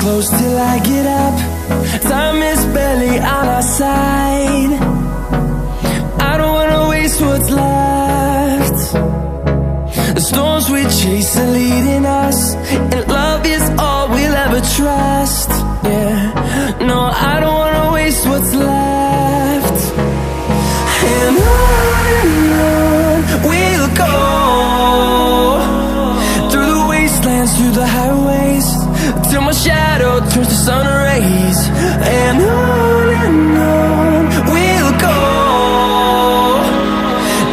close till I get up. Time is barely on our side. I don't wanna waste what's left. The storms we chase are leading us, and love is all we'll ever trust. Yeah, no, I don't wanna waste what's left. And on we'll go, through the wastelands, through the highways, till my shadow turns to sun rays. And on we'll go,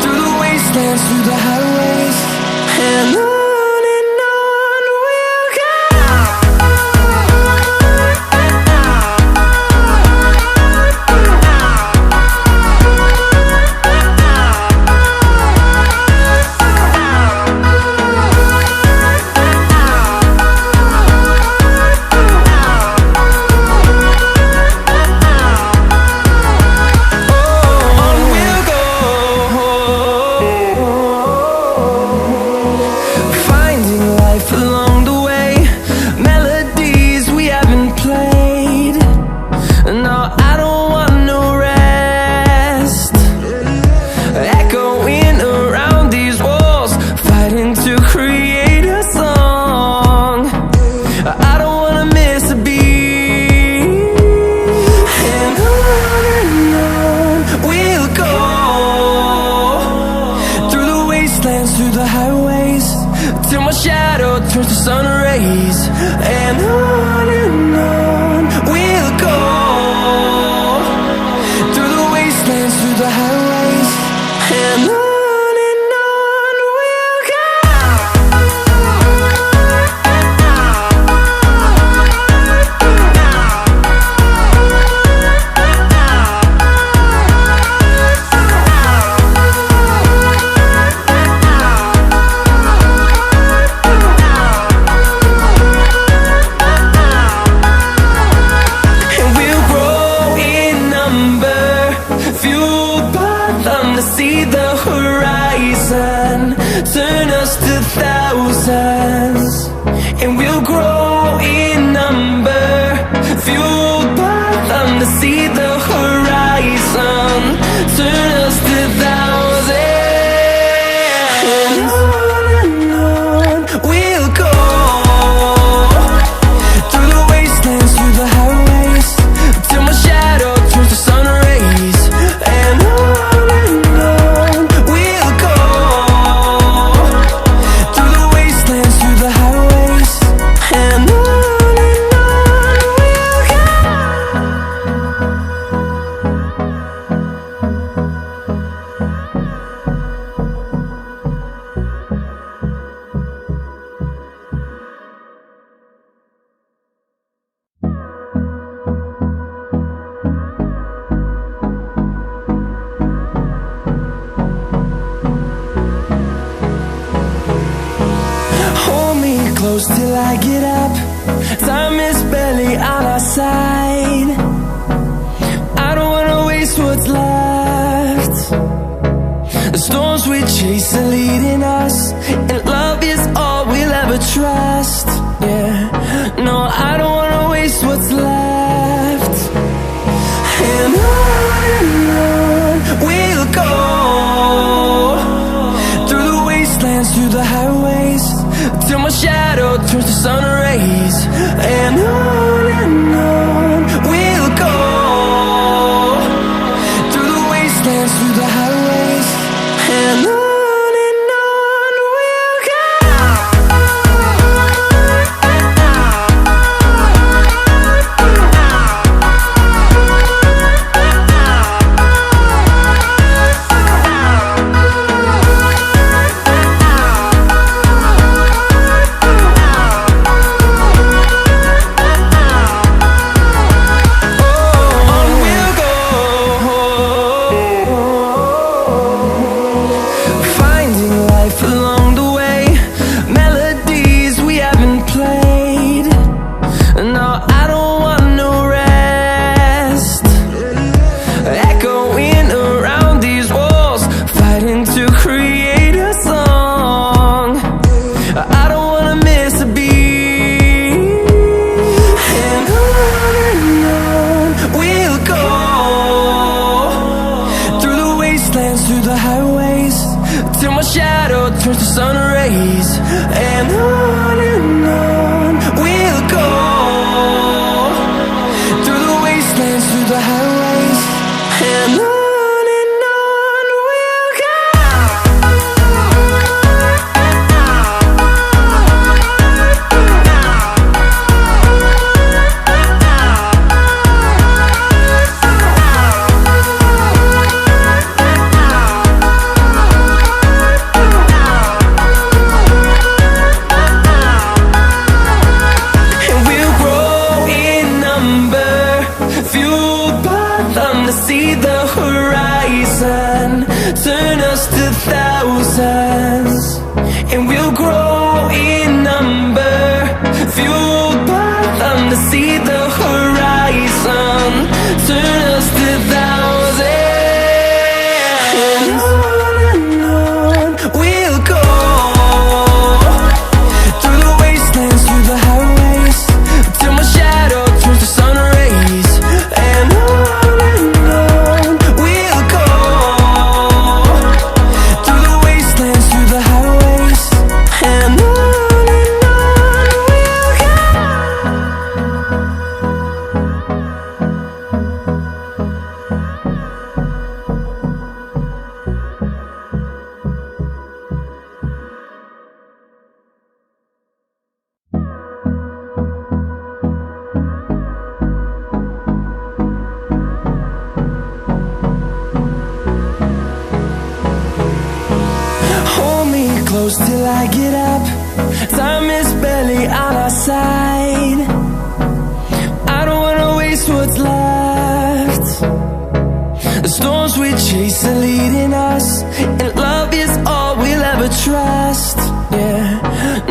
through the wastelands, through the highways, and on we'll go. Close till I get up. Time is barely on our side. I don't wanna waste what's left. The storms we chase are leading us, and love is all we'll ever trust. Yeah, no, I don't wanna waste what's left. And on we'll go, through the wastelands, through the highways, till my shadow turns to sun rays. And on we'll go, through the wastelands, through the highways, and on we'll go. see the horizon, turn us to thousands, and we'll grow in number, fueled by them to see the horizon, turn us to thousands, and on we'll go, through the wastelands, through the highways, till my shadow turns to sun rays, and on we'll go, through the wastelands, through the highways, and on we'll go. Hold me close till I get up. Time is barely on our side. I don't wanna waste what's left. The storms we chase are leading us, and love is all we'll ever trust. Yeah,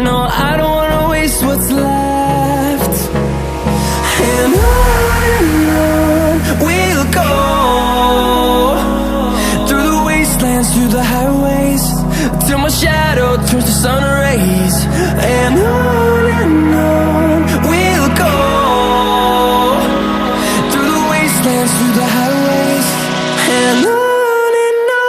no, I don't wanna waste what's left. And on we'll go, through the wastelands, through the highways, till my shadow turns to sun rays, and on we'll go, through the wastelands, through the highways, and on we'll go.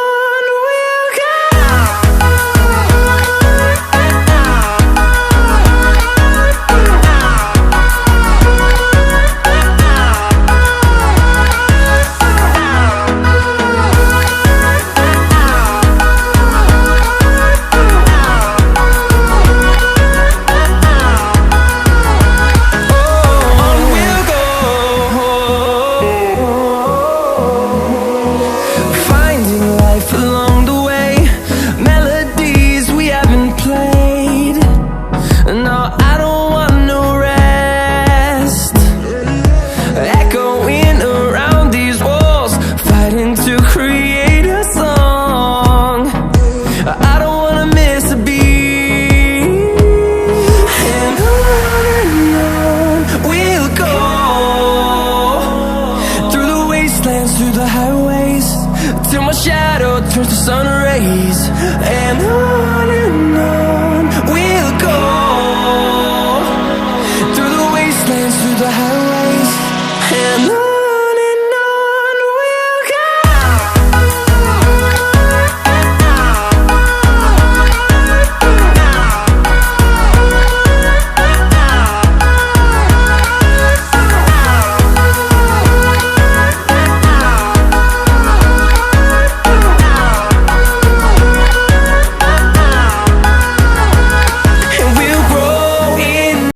Through the highways, till my shadow turns to sun rays, and on